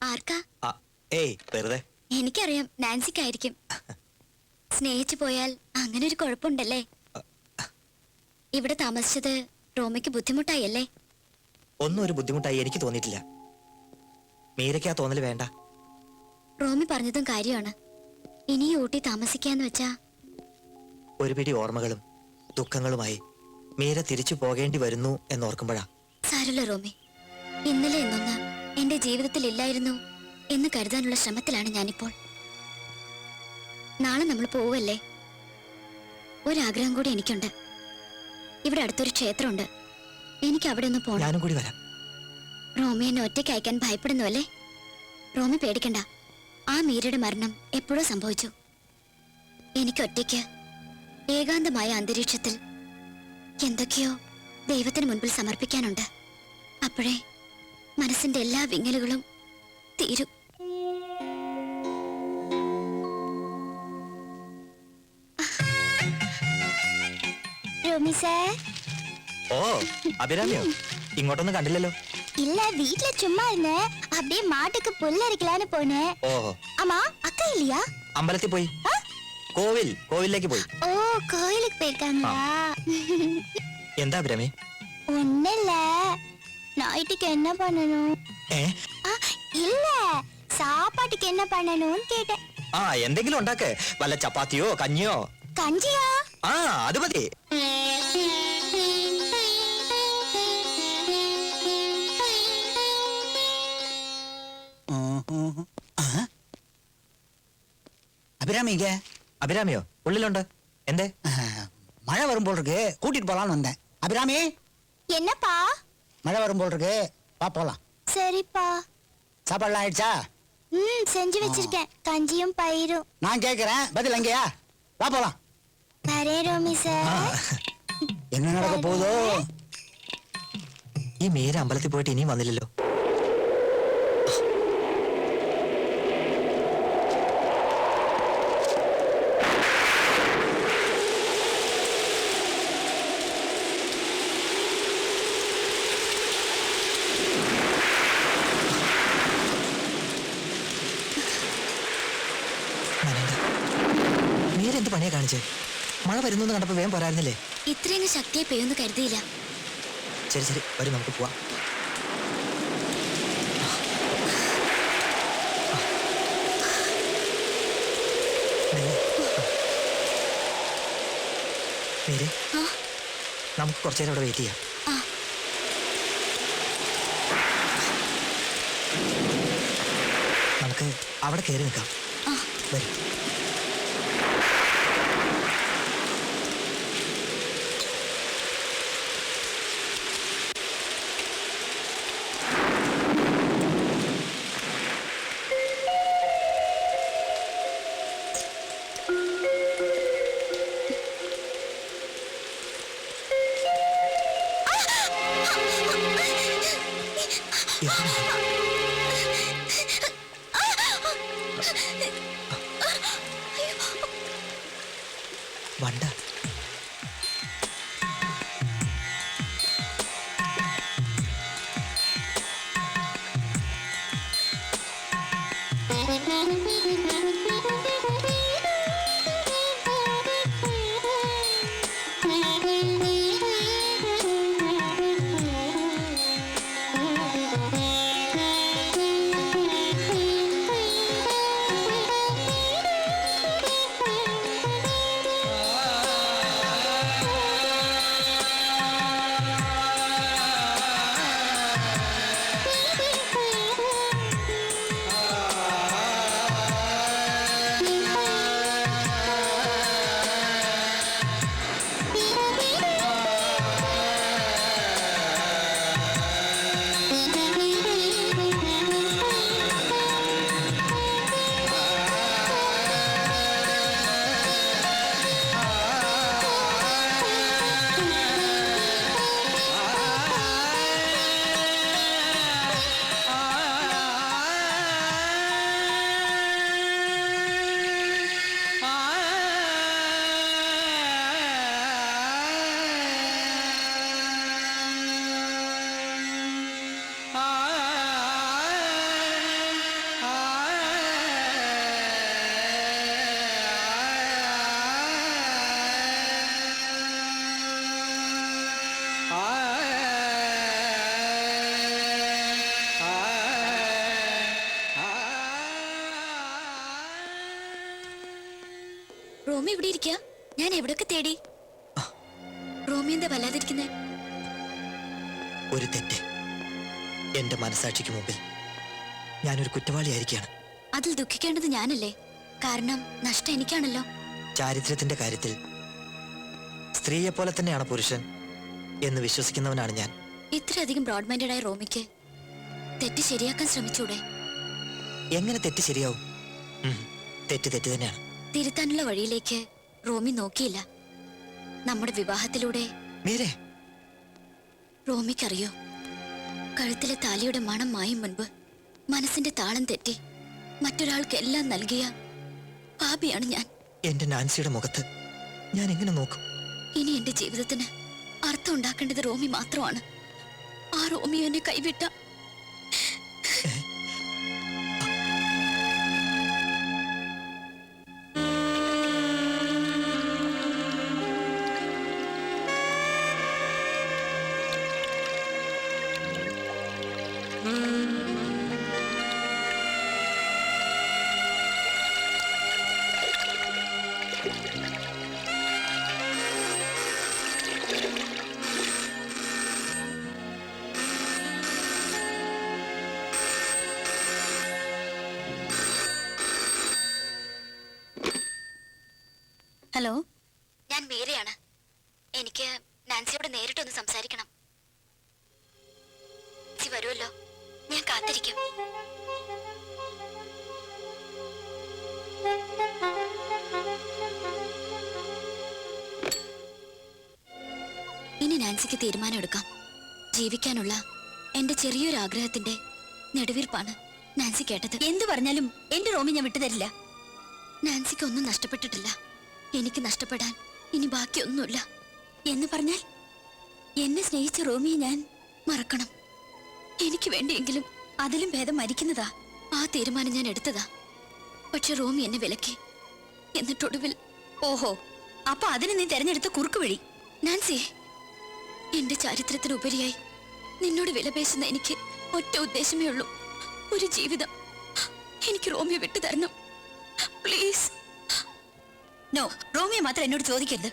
ആർക്കാ? ഏയ് വെറുതെ. എനിക്കറിയാം, നാൻസിക്കായിരിക്കും. സ്നേഹിച്ചു പോയാൽ അങ്ങനെ ഒരു കുഴപ്പമുണ്ടല്ലേ? ഇവിടെ താമസിച്ചത് റോമിക്ക് ബുദ്ധിമുട്ടായല്ലേ? ഒന്നും ഒരു ബുദ്ധിമുട്ടായി എനിക്ക് തോന്നിയിട്ടില്ല. മീരയ്ക്ക് ആ തോന്നല് വേണ്ട. റോമി പറഞ്ഞതും കാര്യമാണ്. ഇനി ഊട്ടി താമസിക്കാന്ന് വെച്ചാ ഒരു പിടി ഓർമ്മകളും ദുഃഖങ്ങളുമായി മീര തിരിച്ചു പോകേണ്ടി വരുന്നു എന്നോർക്കുമ്പോഴാ. സാരല്ല റോമി, ഇന്നലെ എന്നൊന്ന് എന്റെ ജീവിതത്തിൽ ഇല്ലായിരുന്നു എന്ന് കരുതാനുള്ള ശ്രമത്തിലാണ് ഞാനിപ്പോൾ. നാളെ നമ്മൾ പോവല്ലേ? ഒരാഗ്രഹം കൂടി എനിക്കുണ്ട്. ഇവിടെ അടുത്തൊരു ക്ഷേത്രമുണ്ട്, എനിക്ക് അവിടെ ഒന്ന് പോണം. ഞാനും കൂടി വരാം. റോമി എന്നെ ഒറ്റയ്ക്ക് അയക്കാൻ ഭയപ്പെടുന്നു അല്ലേ? റോമി പേടിക്കണ്ട, ആ മീരയുടെ മരണം എപ്പോഴോ സംഭവിച്ചു. എനിക്ക് ഒറ്റയ്ക്ക് ഏകാന്തമായ അന്തരീക്ഷത്തിൽ എന്തൊക്കെയോ ദൈവത്തിന് മുൻപിൽ സമർപ്പിക്കാനുണ്ട്. അപ്പോഴേ മനസ്സിന്റെ എല്ലാ വിങ്ങലുകളും തീരും. ഓ അഭിരാമിയോ? ഇങ്ങോട്ടൊന്നും കണ്ടില്ലല്ലോ. இல்ல, வீட்ல சும்மா இருந்தேன். அப்படியே மாட்டுக்கு புல் அரிக்கலான்னு போனேன். ഓഹോ, ஆமா, அக்கா இல்லையா? അമ്പലത്തിൽ പോയി. കോവിലേക്ക് പോയി. ஓ, கோயிலுக்கு போயிருக்காங்களா? എന്താ അഭിരാമി? ஒண்ணுல்ல, நைட்டுக்கு என்ன பண்ணணும்? இல்ல, சாப்பாட்டுக்கு என்ன பண்ணணும்னு கேட்டேன். എന്തെങ്കിലും ഉണ്ടാക്ക്. വല്ല ചപ്പാത്തിയോ കഞ്ഞിയോ. கஞ்சியா? അത് മതി. അഭിരാമിയോ? ഉള്ളിലുണ്ട്. എന്തേ? മഴ വരുമ്പോൾ കൂട്ടിട്ട് പോലാന്ന് വന്നேன். അഭിരാമി, என்னப்பா? மழை வரும்போல் இருக்கு, வா போலாம். சரிப்பா. சாப்பாடுலாம் ஆயிடுச்சா? செஞ்சு வச்சிருக்கேன், கஞ்சியும் பயிரும். நான் கேட்கிறேன், பதில் அங்கேயா? வா போலாம். வரேன் ரோமி சார். என்ன நடக்க போதோ? ഈ മീര അമ്പലത്തിൽ പോയിട്ട് ഇനിയും വന്നില്ലല്ലോ. മീര എന്ത് പണിയാ കാണിച്ചേ? മഴ വരുന്നു കണ്ടപ്പോ വേഗം പോരായിരുന്നില്ലേ? ഇത്രയും ശക്തിയെ പെയ്യൊന്നും കരുതിയില്ല. ശരി വരും, നമുക്ക് പോവാം. മീരെ, നമുക്ക് കുറച്ചു നേരം അവിടെ വെയിറ്റ് ചെയ്യാം. നമുക്ക് അവിടെ കയറി നിൽക്കാം. വരും. വണ്ട റോമി ഇവിടെ ഇരിക്കുക. ഞാൻ എവിടെയൊക്കെ തേടി. റോമി എന്താ വല്ലാതിരിക്കുന്നേ? ഒരു തെറ്റ് എന്റെ മനസാക്ഷിക്ക് മുമ്പിൽ ഞാനൊരു കുറ്റവാളിയായിരിക്കുകയാണ്. അതിൽ ദുഃഖിക്കേണ്ടത് ഞാനല്ലേ? കാരണം നഷ്ടം എനിക്കാണല്ലോ. ചാരിത്രത്തിന്റെ കാര്യത്തിൽ സ്ത്രീയെ പോലെ തന്നെയാണ് പുരുഷൻ എന്ന് വിശ്വസിക്കുന്നവനാണ് ഞാൻ. ഇത്രയധികം ബ്രോഡ് മൈൻഡഡ് ആയ റോമിക്ക് തെറ്റ് ശരിയാക്കാൻ ശ്രമിച്ചൂടെ? എങ്ങനെ തെറ്റ് ശരിയാവും? തെറ്റ് തെറ്റ് തന്നെയാണ്. തിരുത്താനുള്ള വഴിയിലേക്ക് റോമി നോക്കിയില്ല. നമ്മുടെ വിവാഹത്തിലൂടെ മീരെ, റോമിക്കറിയോ, കഴുത്തിലെ താലിയുടെ മണം മായും മുൻപ് മനസ്സിന്റെ താളം തെറ്റി മറ്റൊരാൾക്ക് എല്ലാം നൽകിയ പാപിയാണ് ഞാൻ. എന്റെ നാൻസിയുടെ മുഖത്ത് ഞാൻ എങ്ങനെ നോക്കും? ഇനി എന്റെ ജീവിതത്തിന് അർത്ഥം ഉണ്ടാക്കേണ്ടത് റോമി മാത്രമാണ്. ആ റോമി എന്നെ കൈവിട്ട ഹലോ, ഞാൻ മീരയാണ്. എനിക്ക് നാൻസിയോട് നേരിട്ടൊന്ന് സംസാരിക്കണം. നാൻസി വരുമല്ലോ, ഞാൻ കാത്തിരിക്കും. ഇനി നാൻസിക്ക് തീരുമാനം എടുക്കാം. ജീവിക്കാനുള്ള എന്റെ ചെറിയൊരു ആഗ്രഹത്തിന്റെ നെടുവീർപ്പാണ് നാൻസി കേട്ടത്. എന്തു പറഞ്ഞാലും എന്റെ റോമി ഞാൻ വിട്ടുതരില്ല. നാൻസിക്ക് ഒന്നും നഷ്ടപ്പെട്ടിട്ടില്ല. എനിക്ക് നഷ്ടപ്പെടാൻ ഇനി ബാക്കിയൊന്നുമില്ല. എന്ന് പറഞ്ഞാൽ എന്നെ സ്നേഹിച്ച റോമിയെ ഞാൻ മറക്കണം. എനിക്ക് വേണ്ടിയെങ്കിലും അതിലും ഭേദം മരിക്കുന്നതാ. ആ തീരുമാനം ഞാൻ എടുത്തതാ. പക്ഷെ റോമി എന്നെ വിലക്കി. എന്നിട്ടൊടുവിൽ ഓഹോ, അപ്പൊ അതിന് നീ തെരഞ്ഞെടുത്ത കുറുക്ക് വഴി. നാൻസി, എന്റെ ചരിത്രത്തിനുപരിയായി നിന്നോട് വിലപേശുന്ന എനിക്ക് ഒറ്റ ഉദ്ദേശമേ ഉള്ളൂ, ഒരു ജീവിതം. എനിക്ക് റോമിയെ വിട്ടു തരണം, പ്ലീസ്. നോ, റോമിയെ മാത്രം എന്നോട് ചോദിക്കരുത്.